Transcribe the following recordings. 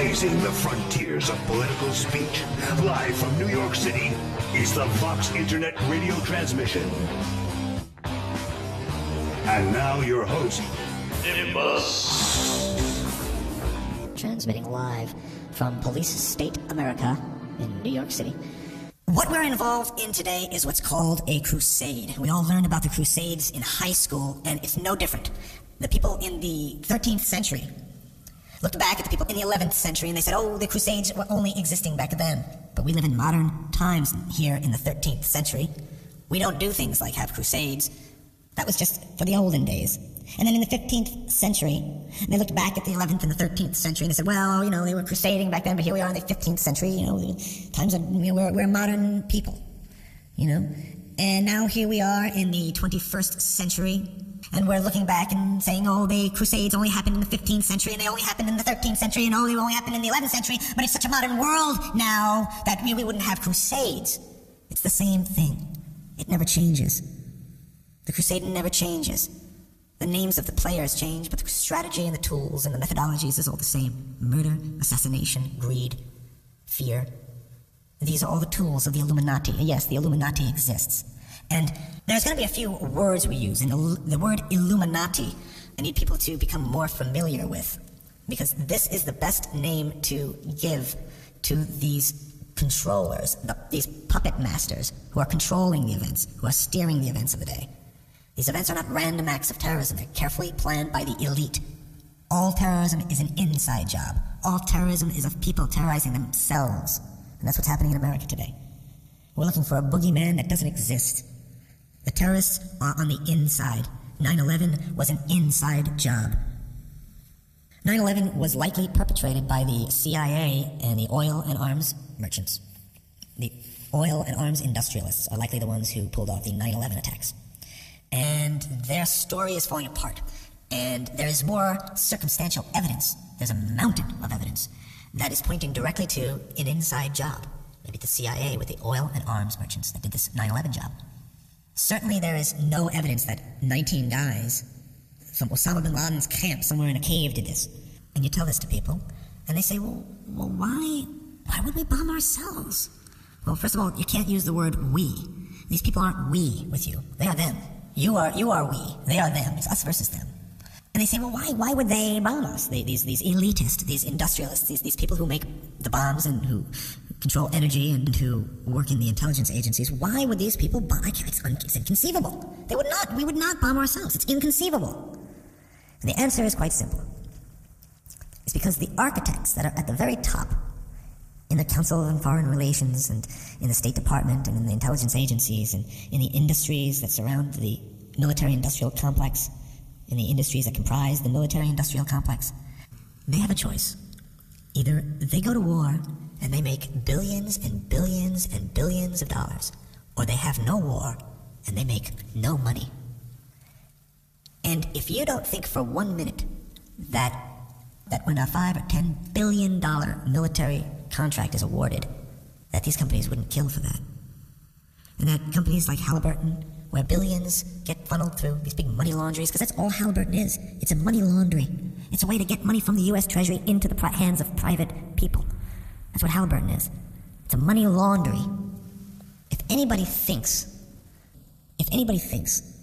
Blazing the frontiers of political speech, live from New York City, is the Vox Internet radio transmission. And now your host, Nimbus. Transmitting live from Police State America in New York City. What we're involved in today is what's called a crusade. We all learned about the Crusades in high school, and it's no different. The people in the 13th century looked back at the people in the 11th century and they said, oh, the Crusades were only existing back then. But we live in modern times here in the 13th century. We don't do things like have crusades. That was just for the olden days. And then in the 15th century, they looked back at the 11th and the 13th century and they said, well, you know, they were crusading back then, but here we are in the 15th century, you know, times of, you know, we're modern people, you know. And now here we are in the 21st century, and we're looking back and saying, oh, the crusades only happened in the 15th century, and they only happened in the 13th century, and oh, they only happened in the 11th century, but it's such a modern world now that we wouldn't have crusades. It's the same thing. It never changes. The crusade never changes. The names of the players change, but the strategy and the tools and the methodologies is all the same. Murder, assassination, greed, fear. These are all the tools of the Illuminati. Yes, the Illuminati exists. And there's going to be a few words we use. And the word Illuminati, I need people to become more familiar with, because this is the best name to give to these controllers, these puppet masters who are controlling the events, who are steering the events of the day. These events are not random acts of terrorism. They're carefully planned by the elite. All terrorism is an inside job. All terrorism is of people terrorizing themselves. And that's what's happening in America today. We're looking for a boogeyman that doesn't exist. The terrorists are on the inside. 9/11 was an inside job. 9/11 was likely perpetrated by the CIA and the oil and arms merchants. The oil and arms industrialists are likely the ones who pulled off the 9/11 attacks. And their story is falling apart. And there is more circumstantial evidence. There's a mountain of evidence that is pointing directly to an inside job. Maybe the CIA with the oil and arms merchants that did this 9/11 job. Certainly there is no evidence that 19 guys from Osama bin Laden's camp somewhere in a cave did this. And you tell this to people, and they say, well, why would we bomb ourselves? Well, first of all, you can't use the word we. These people aren't we with you. They are them. You are we. They are them. It's us versus them. And they say, well, why would they bomb us? These elitists, these industrialists, these people who make the bombs and who control energy and who work in the intelligence agencies, why would these people bomb? It's inconceivable. We would not bomb ourselves. It's inconceivable. And the answer is quite simple. It's because the architects that are at the very top in the Council on Foreign Relations and in the State Department and in the intelligence agencies and in the industries that surround the military-industrial complex, in the industries that comprise the military-industrial complex, they have a choice. Either they go to war and they make billions and billions and billions of dollars, or they have no war and they make no money. And if you don't think for 1 minute that when a $5 or $10 billion military contract is awarded, that these companies wouldn't kill for that. And that companies like Halliburton, where billions get funneled through these big money laundries, because that's all Halliburton is. It's a money laundry. It's a way to get money from the U.S. Treasury into the hands of private people. That's what Halliburton is. It's a money laundry. If anybody thinks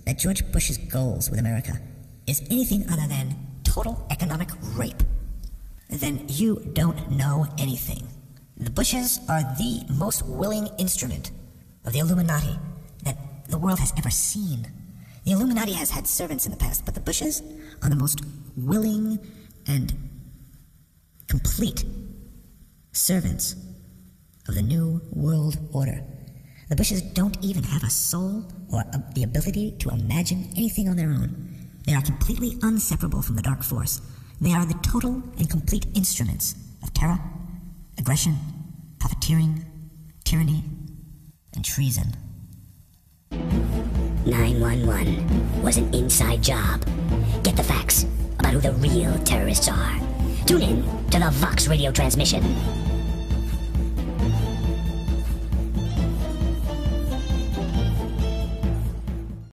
that George Bush's goals with America is anything other than total economic rape, then you don't know anything. The Bushes are the most willing instrument of the Illuminati that the world has ever seen. The Illuminati has had servants in the past, but the Bushes are the most willing and complete servants of the New World Order. The Bushes don't even have a soul or the ability to imagine anything on their own. They are completely inseparable from the dark force. They are the total and complete instruments of terror, aggression, profiteering, tyranny, and treason. 911 was an inside job. Get the facts about who the real terrorists are. Tune in to the Vox radio transmission.